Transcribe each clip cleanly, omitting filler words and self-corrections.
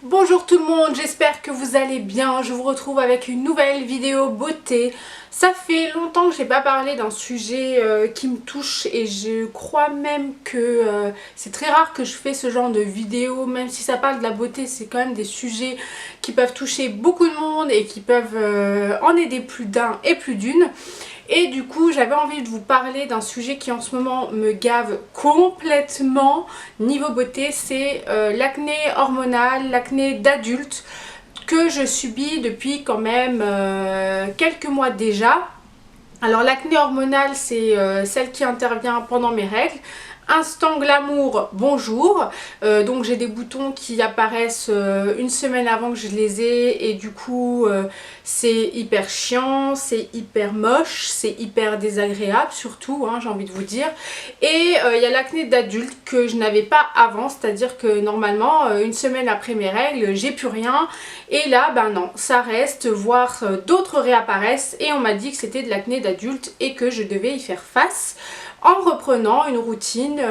Bonjour tout le monde, j'espère que vous allez bien. Je vous retrouve avec une nouvelle vidéo beauté. Ça fait longtemps que je n'ai pas parlé d'un sujet qui me touche et je crois même que c'est très rare que je fais ce genre de vidéo. Même si ça parle de la beauté, c'est quand même des sujets qui peuvent toucher beaucoup de monde et qui peuvent en aider plus d'un et plus d'une. Et du coup j'avais envie de vous parler d'un sujet qui en ce moment me gave complètement niveau beauté, c'est l'acné hormonal, l'acné d'adulte que je subis depuis quand même quelques mois déjà. Alors l'acné hormonale c'est celle qui intervient pendant mes règles. Instant glamour, bonjour. Donc j'ai des boutons qui apparaissent une semaine avant que je les ai et du coup c'est hyper chiant, c'est hyper moche, c'est hyper désagréable surtout, hein, j'ai envie de vous dire. Et il y a l'acné d'adulte que je n'avais pas avant, c'est-à-dire que normalement une semaine après mes règles j'ai plus rien et là ben non, ça reste, voire d'autres réapparaissent et on m'a dit que c'était de l'acné d'adulte et que je devais y faire face en reprenant une routine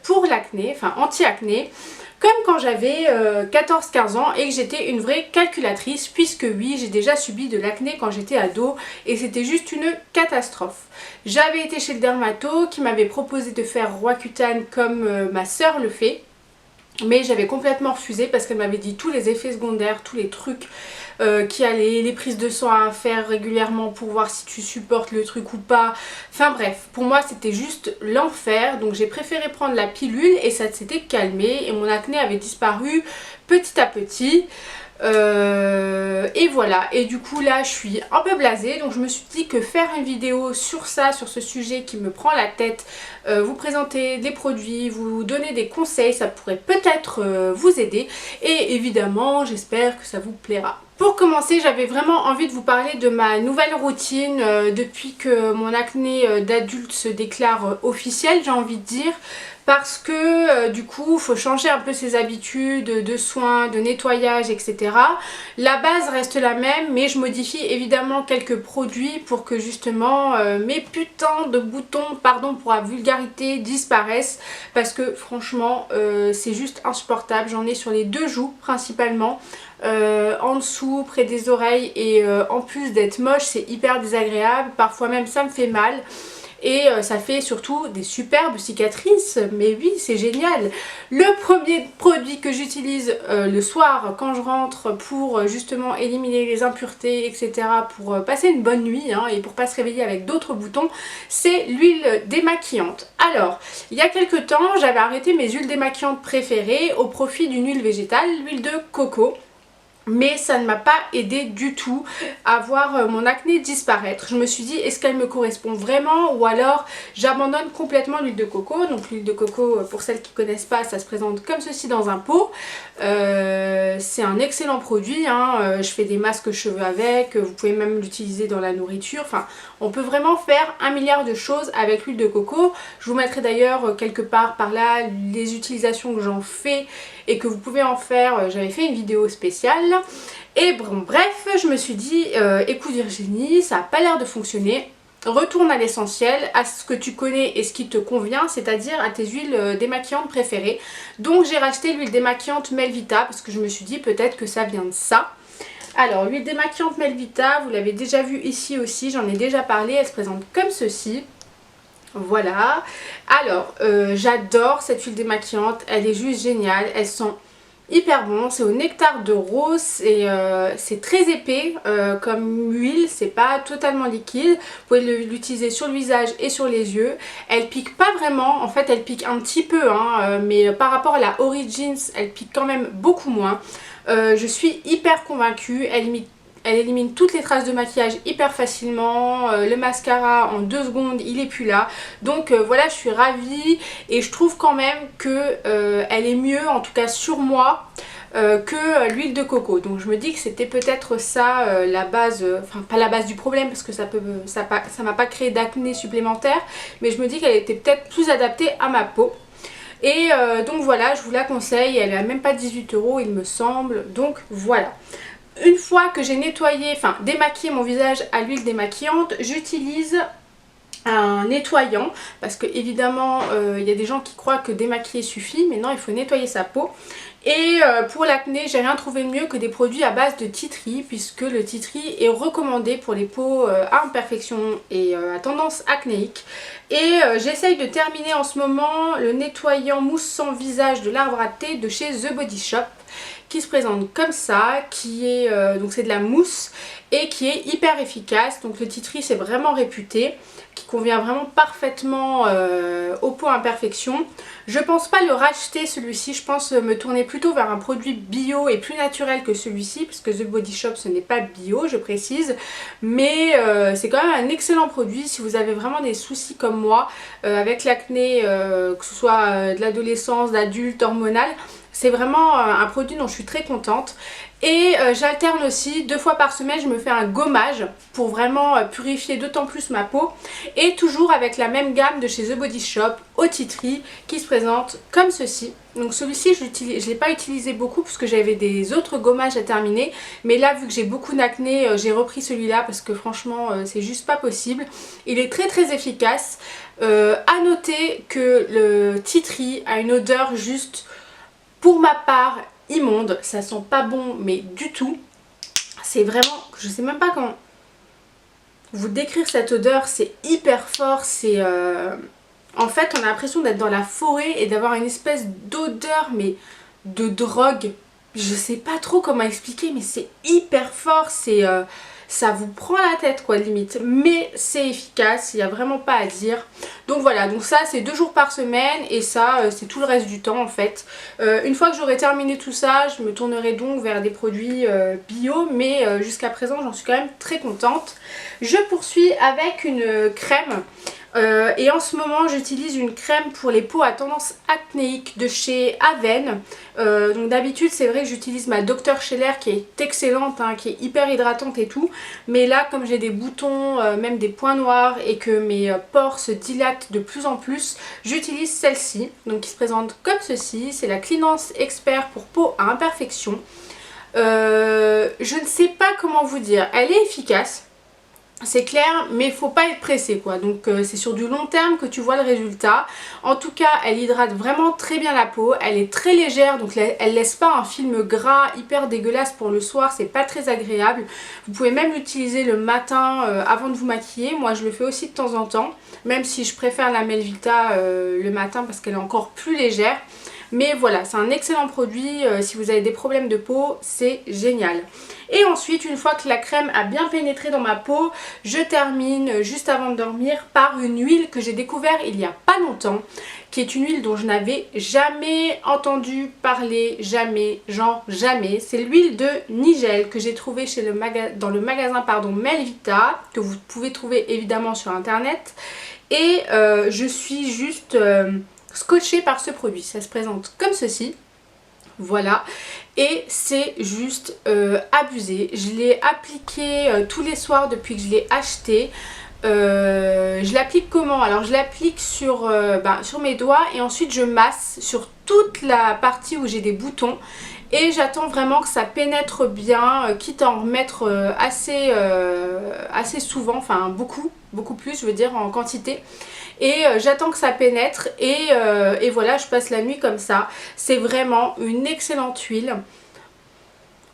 pour l'acné, enfin anti-acné, comme quand j'avais 14-15 ans et que j'étais une vraie calculatrice, puisque oui, j'ai déjà subi de l'acné quand j'étais ado et c'était juste une catastrophe. J'avais été chez le dermato qui m'avait proposé de faire Roaccutane comme ma soeur le fait. Mais j'avais complètement refusé parce qu'elle m'avait dit tous les effets secondaires, tous les trucs qui allaient, les prises de sang à faire régulièrement pour voir si tu supportes le truc ou pas. Enfin bref, pour moi c'était juste l'enfer. Donc j'ai préféré prendre la pilule et ça s'était calmé et mon acné avait disparu petit à petit. Et voilà, et du coup là je suis un peu blasée, donc je me suis dit que faire une vidéo sur ça, sur ce sujet qui me prend la tête, vous présenter des produits, vous donner des conseils, ça pourrait peut-être vous aider et évidemment j'espère que ça vous plaira. Pour commencer, j'avais vraiment envie de vous parler de ma nouvelle routine depuis que mon acné d'adulte se déclare officiel, j'ai envie de dire. Parce que du coup il faut changer un peu ses habitudes de soins, de nettoyage, etc. La base reste la même mais je modifie évidemment quelques produits pour que justement mes putains de boutons, pardon pour la vulgarité, disparaissent. Parce que franchement c'est juste insupportable, j'en ai sur les deux joues principalement. En dessous, près des oreilles et en plus d'être moche c'est hyper désagréable, parfois même ça me fait mal. Et ça fait surtout des superbes cicatrices, mais oui c'est génial. Le premier produit que j'utilise le soir quand je rentre pour justement éliminer les impuretés etc, pour passer une bonne nuit hein, et pour pas se réveiller avec d'autres boutons, c'est l'huile démaquillante. Alors il y a quelques temps j'avais arrêté mes huiles démaquillantes préférées au profit d'une huile végétale, l'huile de coco. Mais ça ne m'a pas aidé du tout à voir mon acné disparaître. Je me suis dit est-ce qu'elle me correspond vraiment ou alors j'abandonne complètement l'huile de coco. Donc l'huile de coco, pour celles qui ne connaissent pas, ça se présente comme ceci dans un pot. C'est un excellent produit hein. Je fais des masques cheveux avec, vous pouvez même l'utiliser dans la nourriture. Enfin on peut vraiment faire un milliard de choses avec l'huile de coco. Je vous mettrai d'ailleurs quelque part par là les utilisations que j'en fais et que vous pouvez en faire. J'avais fait une vidéo spéciale. Et bon bref, je me suis dit écoute Virginie, ça n'a pas l'air de fonctionner. Retourne à l'essentiel, à ce que tu connais et ce qui te convient, c'est-à-dire à tes huiles démaquillantes préférées. Donc j'ai racheté l'huile démaquillante Melvita parce que je me suis dit peut-être que ça vient de ça. Alors l'huile démaquillante Melvita, vous l'avez déjà vue ici aussi, j'en ai déjà parlé, elle se présente comme ceci. Voilà. Alors j'adore cette huile démaquillante, elle est juste géniale, elle sent hyper bon, c'est au nectar de rose et c'est très épais comme huile, c'est pas totalement liquide. Vous pouvez l'utiliser sur le visage et sur les yeux. Elle pique pas vraiment, en fait elle pique un petit peu hein, mais par rapport à la Origins elle pique quand même beaucoup moins. Je suis hyper convaincue, elle élimine toutes les traces de maquillage hyper facilement, le mascara en 2 secondes il est plus là. Donc voilà, je suis ravie et je trouve quand même que elle est mieux, en tout cas sur moi, que l'huile de coco. Donc je me dis que c'était peut-être ça la base, enfin pas la base du problème parce que ça m'a pas créé d'acné supplémentaire, mais je me dis qu'elle était peut-être plus adaptée à ma peau. Et donc voilà, je vous la conseille, elle a même pas 18 € il me semble, donc voilà. Une fois que j'ai nettoyé, enfin démaquillé mon visage à l'huile démaquillante, j'utilise un nettoyant parce que évidemment il y a des gens qui croient que démaquiller suffit, mais non, il faut nettoyer sa peau. Et pour l'acné, j'ai rien trouvé de mieux que des produits à base de tea tree, puisque le tea tree est recommandé pour les peaux à imperfection et à tendance acnéique. Et j'essaye de terminer en ce moment le nettoyant mousse sans visage de l'arbre à thé de chez The Body Shop, qui se présente comme ça, qui est donc c'est de la mousse et qui est hyper efficace. Donc le tea tree c'est vraiment réputé, qui convient vraiment parfaitement aux peaux imperfection. Je pense pas le racheter celui-ci, je pense me tourner plutôt vers un produit bio et plus naturel que celui-ci, parce que The Body Shop ce n'est pas bio, je précise, mais c'est quand même un excellent produit si vous avez vraiment des soucis comme moi avec l'acné, que ce soit de l'adolescence, d'adulte, hormonal. C'est vraiment un produit dont je suis très contente. Et j'alterne aussi 2 fois par semaine, je me fais un gommage pour vraiment purifier d'autant plus ma peau. Et toujours avec la même gamme de chez The Body Shop, au tea tree, qui se présente comme ceci. Donc celui-ci je ne l'ai pas utilisé beaucoup parce que j'avais des autres gommages à terminer. Mais là vu que j'ai beaucoup d'acné, j'ai repris celui-là parce que franchement c'est juste pas possible. Il est très très efficace. À noter que le tea tree a une odeur juste, pour ma part, immonde. Ça sent pas bon mais du tout. C'est vraiment, je sais même pas comment vous décrire cette odeur, c'est hyper fort, c'est en fait on a l'impression d'être dans la forêt et d'avoir une espèce d'odeur mais de drogue. Je sais pas trop comment expliquer mais c'est hyper fort, c'est ça vous prend la tête quoi limite, mais c'est efficace, il n'y a vraiment pas à dire. Donc voilà, donc ça c'est 2 jours par semaine et ça c'est tout le reste du temps en fait. Une fois que j'aurai terminé tout ça, je me tournerai donc vers des produits bio, mais jusqu'à présent j'en suis quand même très contente. Je poursuis avec une crème. Et en ce moment j'utilise une crème pour les peaux à tendance acnéique de chez Aven. Donc d'habitude c'est vrai que j'utilise ma Dr Scheller qui est excellente, hein, qui est hyper hydratante et tout. Mais là comme j'ai des boutons, même des points noirs et que mes pores se dilatent de plus en plus, j'utilise celle-ci. Donc qui se présente comme ceci, c'est la Cleanance Expert pour peau à imperfection. Je ne sais pas comment vous dire, elle est efficace. C'est clair, mais il faut pas être pressé quoi, donc c'est sur du long terme que tu vois le résultat. En tout cas elle hydrate vraiment très bien la peau, elle est très légère, donc elle laisse pas un film gras hyper dégueulasse pour le soir, c'est pas très agréable. Vous pouvez même l'utiliser le matin avant de vous maquiller, moi je le fais aussi de temps en temps, même si je préfère la Melvita le matin parce qu'elle est encore plus légère. Mais voilà, c'est un excellent produit, si vous avez des problèmes de peau, c'est génial. Et ensuite, une fois que la crème a bien pénétré dans ma peau, je termine juste avant de dormir par une huile que j'ai découvert il y a pas longtemps, qui est une huile dont je n'avais jamais entendu parler, jamais, genre jamais. C'est l'huile de Nigel que j'ai trouvée chez dans le magasin Melvita, que vous pouvez trouver évidemment sur internet. Et je suis juste scotchée par ce produit. Ça se présente comme ceci. Voilà, et c'est juste abusé. Je l'ai appliqué tous les soirs depuis que je l'ai acheté. Je l'applique comment? Alors je l'applique sur mes doigts et ensuite je masse sur toute la partie où j'ai des boutons. Et j'attends vraiment que ça pénètre bien, quitte à en remettre assez souvent, enfin beaucoup plus je veux dire en quantité. Et j'attends que ça pénètre et voilà, je passe la nuit comme ça. C'est vraiment une excellente huile.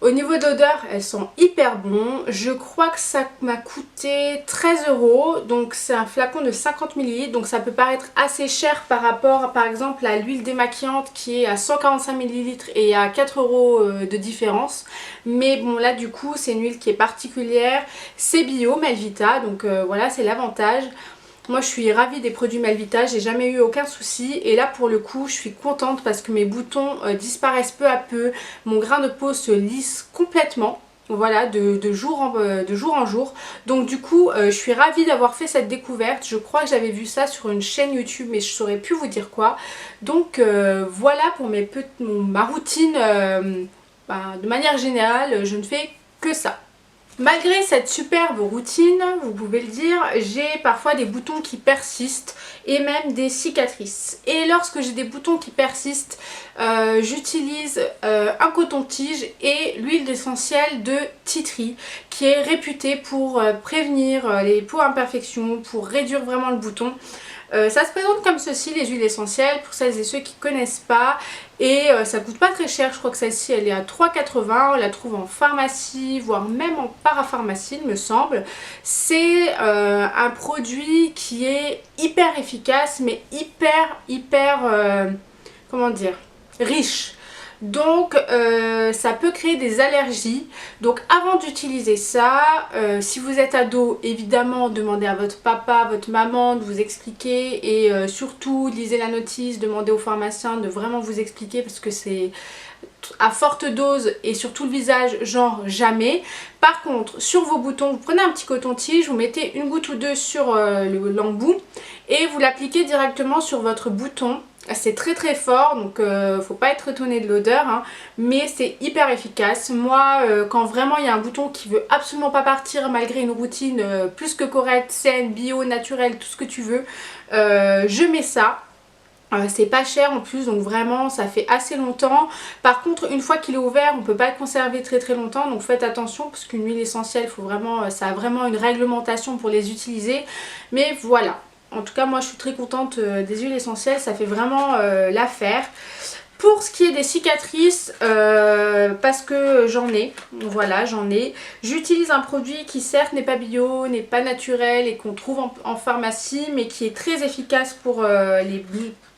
Au niveau d'odeur, elles sont hyper bonnes. Je crois que ça m'a coûté 13 €. Donc c'est un flacon de 50 ml. Donc ça peut paraître assez cher par rapport par exemple à l'huile démaquillante qui est à 145 ml et à 4 € de différence. Mais bon là du coup c'est une huile qui est particulière. C'est bio Melvita, donc voilà, c'est l'avantage. Moi je suis ravie des produits Melvita, j'ai jamais eu aucun souci et là pour le coup je suis contente parce que mes boutons disparaissent peu à peu, mon grain de peau se lisse complètement, voilà, de jour en jour. Donc du coup je suis ravie d'avoir fait cette découverte. Je crois que j'avais vu ça sur une chaîne YouTube mais je saurais plus vous dire quoi. Donc voilà pour ma routine, de manière générale je ne fais que ça. Malgré cette superbe routine, vous pouvez le dire, j'ai parfois des boutons qui persistent et même des cicatrices. Et lorsque j'ai des boutons qui persistent, j'utilise un coton-tige et l'huile d'essentiel de tea tree qui est réputée pour prévenir les peaux imperfections, pour réduire vraiment le bouton. Ça se présente comme ceci, les huiles essentielles, pour celles et ceux qui ne connaissent pas. Et ça coûte pas très cher, je crois que celle-ci elle est à 3,80 €, on la trouve en pharmacie, voire même en parapharmacie il me semble. C'est un produit qui est hyper efficace, mais hyper, comment dire, riche. Donc ça peut créer des allergies. Donc avant d'utiliser ça, si vous êtes ado, évidemment demandez à votre papa, votre maman de vous expliquer. Et surtout lisez la notice, demandez au pharmacien de vraiment vous expliquer, parce que c'est à forte dose et sur tout le visage, genre jamais. Par contre, sur vos boutons, vous prenez un petit coton-tige, vous mettez une goutte ou deux sur l'embout et vous l'appliquez directement sur votre bouton. C'est très très fort, donc faut pas être étonné de l'odeur, hein, mais c'est hyper efficace. Moi, quand vraiment il y a un bouton qui veut absolument pas partir malgré une routine plus que correcte, saine, bio, naturelle, tout ce que tu veux, je mets ça. C'est pas cher en plus, donc vraiment ça fait assez longtemps. Par contre, une fois qu'il est ouvert, on peut pas le conserver très très longtemps, donc faites attention, parce qu'une huile essentielle, faut vraiment, ça a vraiment une réglementation pour les utiliser. Mais voilà, en tout cas moi je suis très contente des huiles essentielles, ça fait vraiment l'affaire. Pour ce qui est des cicatrices, parce que j'en ai, voilà j'en ai, j'utilise un produit qui certes n'est pas bio, n'est pas naturel et qu'on trouve en pharmacie, mais qui est très efficace pour les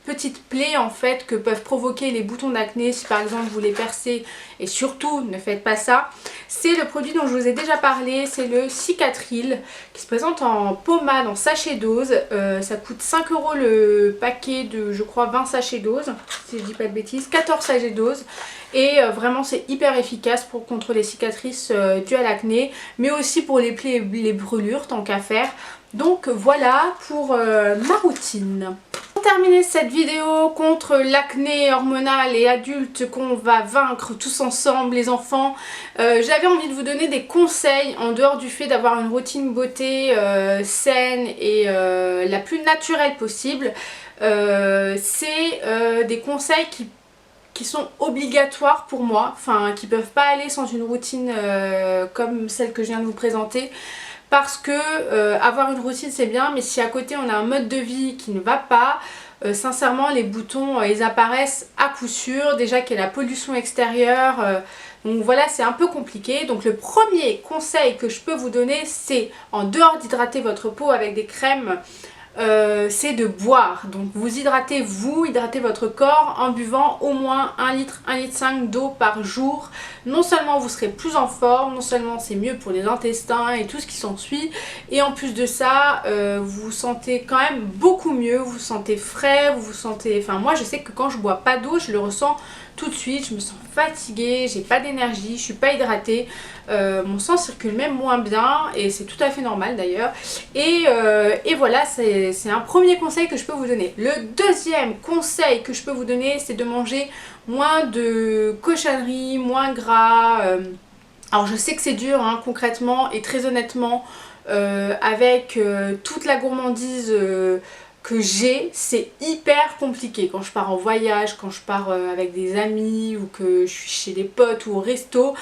petites plaies en fait que peuvent provoquer les boutons d'acné si par exemple vous les percez, et surtout ne faites pas ça. C'est le produit dont je vous ai déjà parlé, c'est le Cicatril qui se présente en pommade en sachet dose. Ça coûte 5 € le paquet de, je crois, 20 sachets dose, si je dis pas de bêtises, 14 sachets dose. Et vraiment c'est hyper efficace contre les cicatrices dues à l'acné, mais aussi pour les plaies et les brûlures tant qu'à faire. Donc voilà pour ma routine. Pour terminer cette vidéo contre l'acné hormonal et adulte qu'on va vaincre tous ensemble les enfants, j'avais envie de vous donner des conseils en dehors du fait d'avoir une routine beauté saine et la plus naturelle possible. C'est des conseils qui sont obligatoires pour moi, enfin qui peuvent pas aller sans une routine comme celle que je viens de vous présenter. Parce que avoir une routine c'est bien, mais si à côté on a un mode de vie qui ne va pas, sincèrement les boutons ils apparaissent à coup sûr. Déjà qu'il y a la pollution extérieure, donc voilà c'est un peu compliqué. Donc le premier conseil que je peux vous donner, c'est en dehors d'hydrater votre peau avec des crèmes, c'est de boire. Donc vous hydratez votre corps en buvant au moins 1 litre, 1,5 litre d'eau par jour. Non seulement vous serez plus en forme, non seulement c'est mieux pour les intestins et tout ce qui s'ensuit, et en plus de ça vous vous sentez quand même beaucoup mieux, vous vous sentez frais, vous vous sentez... Enfin moi je sais que quand je bois pas d'eau, je le ressens tout de suite, je me sens fatiguée, j'ai pas d'énergie, je suis pas hydratée, mon sang circule même moins bien et c'est tout à fait normal d'ailleurs. Et voilà, c'est un premier conseil que je peux vous donner. Le deuxième conseil que je peux vous donner, c'est de manger moins de cochonneries, moins gras. Alors je sais que c'est dur hein, concrètement et très honnêtement, avec toute la gourmandise que j'ai, c'est hyper compliqué quand je pars en voyage, quand je pars avec des amis ou que je suis chez des potes ou au resto.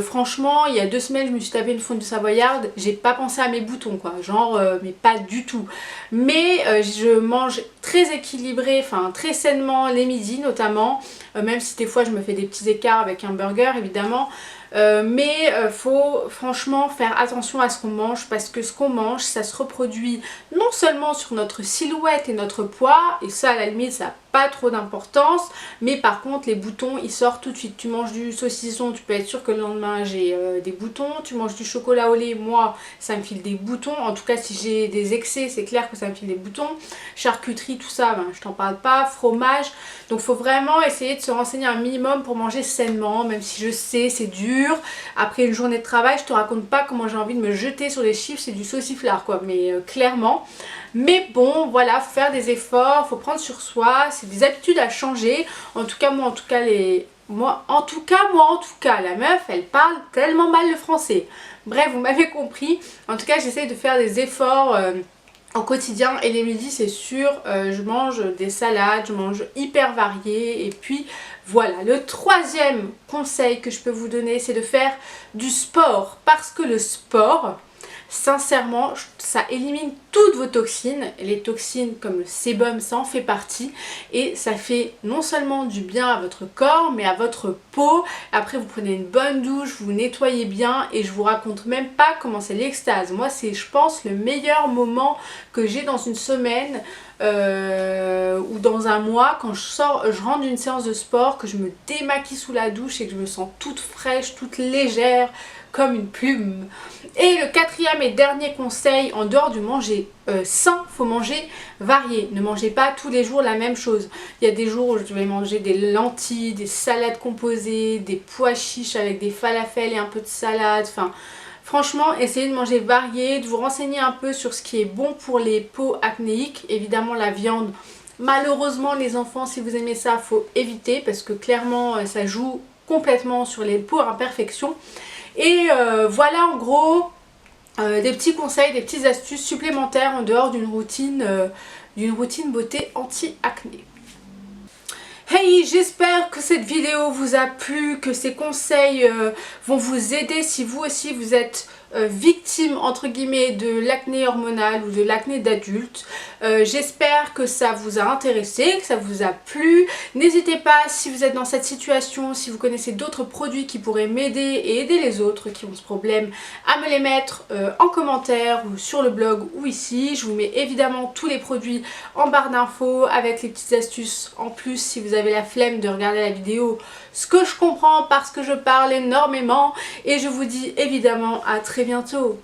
Franchement il y a 2 semaines je me suis tapé une fondue savoyarde, j'ai pas pensé à mes boutons quoi, genre mais pas du tout. Mais je mange très équilibré, enfin très sainement les midis notamment, même si des fois je me fais des petits écarts avec un burger évidemment. Mais faut franchement faire attention à ce qu'on mange, parce que ce qu'on mange ça se reproduit non seulement sur notre silhouette et notre poids, et ça à la limite ça n'a pas trop d'importance, mais par contre les boutons ils sortent tout de suite. Tu manges du saucisson, tu peux être sûr que le lendemain j'ai des boutons. Tu manges du chocolat au lait, moi ça me file des boutons, en tout cas si j'ai des excès c'est clair que ça me file des boutons. Charcuterie tout ça, ben, je t'en parle pas, fromage. Donc faut vraiment essayer de se renseigner un minimum pour manger sainement, même si je sais c'est dur. Après une journée de travail je te raconte pas comment j'ai envie de me jeter sur les chips et du sauciflard quoi, mais clairement. Mais bon voilà, faut faire des efforts, faut prendre sur soi, c'est des habitudes à changer. En tout cas moi la meuf elle parle tellement mal le français. Bref vous m'avez compris, en tout cas j'essaye de faire des efforts au quotidien, et les midis c'est sûr je mange des salades, je mange hyper varié. Et puis voilà, le troisième conseil que je peux vous donner, c'est de faire du sport, parce que le sport sincèrement ça élimine toutes vos toxines. Les toxines comme le sébum, ça en fait partie et ça fait non seulement du bien à votre corps mais à votre peau. Après vous prenez une bonne douche, vous nettoyez bien et je vous raconte même pas comment c'est l'extase. Moi c'est je pense le meilleur moment que j'ai dans une semaine ou dans un mois quand je rentre d'une séance de sport, que je me démaquille sous la douche et que je me sens toute fraîche, toute légère comme une plume. Et le quatrième et dernier conseil, en dehors du manger sain, faut manger varié. Ne mangez pas tous les jours la même chose. Il y a des jours où je vais manger des lentilles, des salades composées, des pois chiches avec des falafels et un peu de salade. Enfin, franchement, essayez de manger varié, de vous renseigner un peu sur ce qui est bon pour les peaux acnéiques. Évidemment, la viande. Malheureusement, les enfants, si vous aimez ça, faut éviter parce que clairement, ça joue complètement sur les peaux à imperfection. Et voilà en gros des petits conseils, des petites astuces supplémentaires en dehors d'une routine beauté anti-acné. Hey, j'espère que cette vidéo vous a plu, que ces conseils vont vous aider si vous aussi vous êtes victime entre guillemets de l'acné hormonal ou de l'acné d'adulte. J'espère que ça vous a intéressé, que ça vous a plu. N'hésitez pas, si vous êtes dans cette situation, si vous connaissez d'autres produits qui pourraient m'aider et aider les autres qui ont ce problème, à me les mettre en commentaire ou sur le blog ou ici. Je vous mets évidemment tous les produits en barre d'infos avec les petites astuces en plus si vous avez la flemme de regarder la vidéo, ce que je comprends parce que je parle énormément, et je vous dis évidemment à très bientôt.